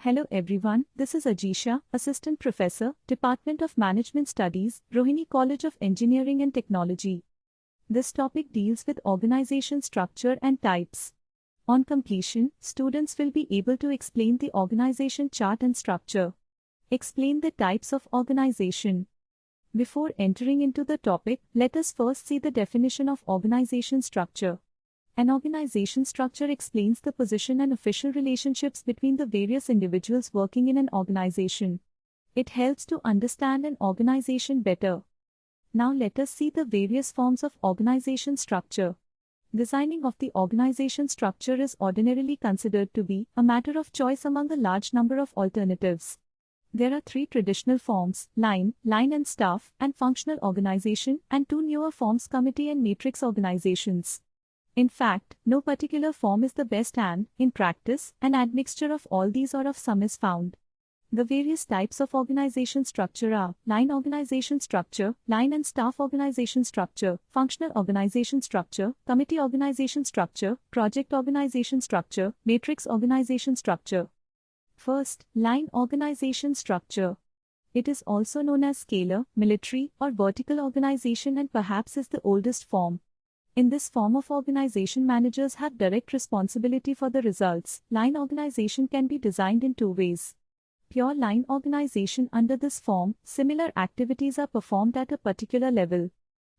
Hello everyone, this is Ajisha, Assistant Professor, Department of Management Studies, Rohini College of Engineering and Technology. This topic deals with organization structure and types. On completion, students will be able to explain the organization chart and structure. Explain the types of organization. Before entering into the topic, let us first see the definition of organization structure. An organization structure explains the position and official relationships between the various individuals working in an organization. It helps to understand an organization better. Now let us see the various forms of organization structure. Designing of the organization structure is ordinarily considered to be a matter of choice among a large number of alternatives. There are three traditional forms: line and staff, and functional organization, and two newer forms: committee and matrix organizations. In fact, no particular form is the best and, in practice, an admixture of all these or of some is found. The various types of organization structure are: line organization structure, line and staff organization structure, functional organization structure, committee organization structure, project organization structure, matrix organization structure. First, line organization structure. It is also known as scalar, military, or vertical organization and perhaps is the oldest form. In this form of organization, managers have direct responsibility for the results. Line organization can be designed in two ways. Pure line organization. Under this form, similar activities are performed at a particular level.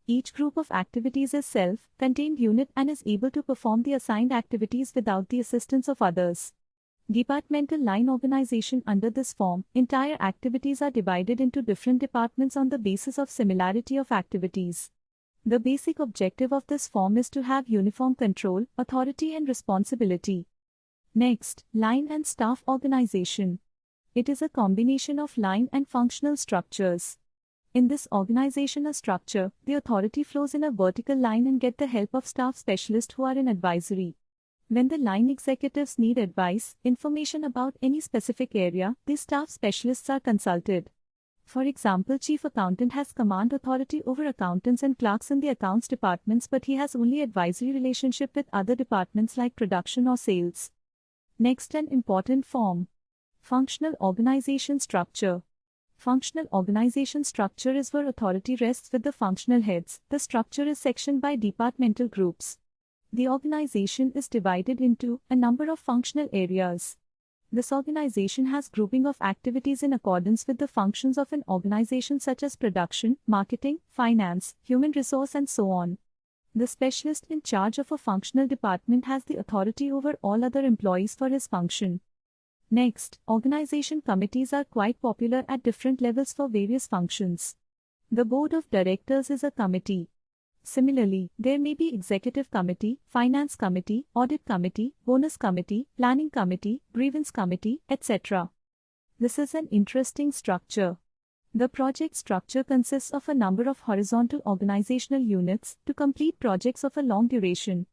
Each group of activities is self-contained unit and is able to perform the assigned activities without the assistance of others. Departmental line organization. Under this form, entire activities are divided into different departments on the basis of similarity of activities. The basic objective of this form is to have uniform control, authority and responsibility. Next, line and staff organization. It is a combination of line and functional structures. In this organizational structure, the authority flows in a vertical line and get the help of staff specialists who are in advisory. When the line executives need advice, information about any specific area, the staff specialists are consulted. For example, chief accountant has command authority over accountants and clerks in the accounts departments, but he has only advisory relationship with other departments like production or sales. Next, an important form: functional organization structure. Functional organization structure is where authority rests with the functional heads. The structure is sectioned by departmental groups. The organization is divided into a number of functional areas. This organization has grouping of activities in accordance with the functions of an organization such as production, marketing, finance, human resource and so on. The specialist in charge of a functional department has the authority over all other employees for his function. Next, organization committees are quite popular at different levels for various functions. The board of directors is a committee. Similarly, there may be executive committee, finance committee, audit committee, bonus committee, planning committee, grievance committee, etc. This is an interesting structure. The project structure consists of a number of horizontal organizational units to complete projects of a long duration.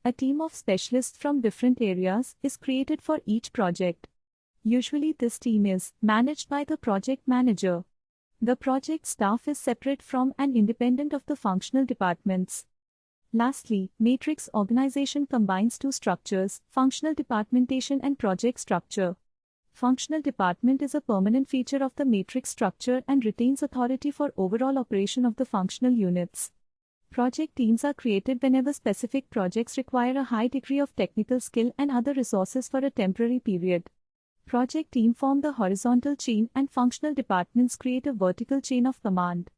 A team of specialists from different areas is created for each project. Usually this team is managed by the project manager. The project staff is separate from and independent of the functional departments. Lastly, matrix organization combines two structures: functional departmentation and project structure. Functional department is a permanent feature of the matrix structure and retains authority for overall operation of the functional units. Project teams are created whenever specific projects require a high degree of technical skill and other resources for a temporary period. Project team form the horizontal chain and functional departments create a vertical chain of command.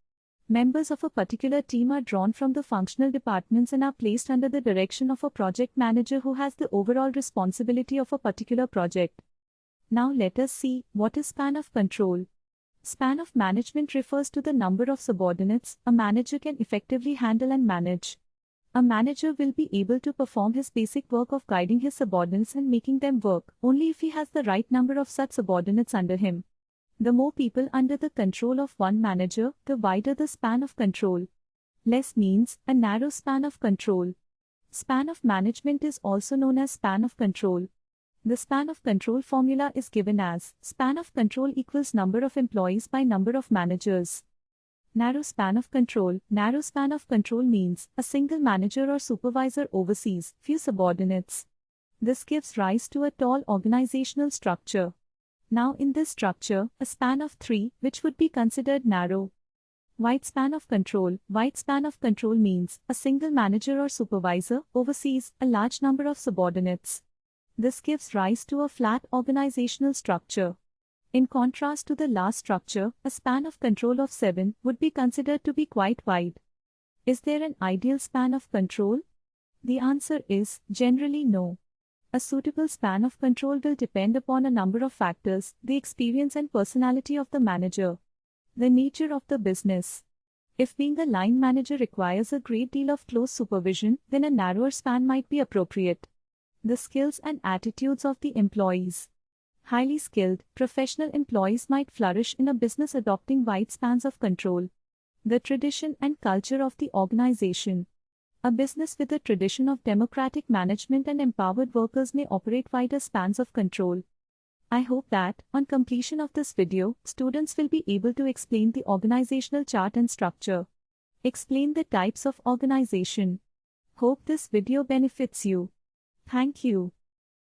Members of a particular team are drawn from the functional departments and are placed under the direction of a project manager who has the overall responsibility of a particular project. Now let us see what is span of control. Span of management refers to the number of subordinates a manager can effectively handle and manage. A manager will be able to perform his basic work of guiding his subordinates and making them work only if he has the right number of such subordinates under him. The more people under the control of one manager, the wider the span of control. Less means a narrow span of control. Span of management is also known as span of control. The span of control formula is given as span of control equals number of employees by number of managers. Narrow span of control. Narrow span of control means a single manager or supervisor oversees few subordinates. This gives rise to a tall organizational structure. Now in this structure, a span of 3, which would be considered narrow. Wide span of control. Wide span of control means a single manager or supervisor oversees a large number of subordinates. This gives rise to a flat organizational structure. In contrast to the last structure, a span of control of 7 would be considered to be quite wide. Is there an ideal span of control? The answer is generally no. A suitable span of control will depend upon a number of factors: the experience and personality of the manager, the nature of the business. If being a line manager requires a great deal of close supervision, then a narrower span might be appropriate. The skills and attitudes of the employees. Highly skilled, professional employees might flourish in a business adopting wide spans of control. The tradition and culture of the organization. A business with a tradition of democratic management and empowered workers may operate wider spans of control. I hope that, on completion of this video, students will be able to explain the organizational chart and structure. Explain the types of organization. Hope this video benefits you. Thank you.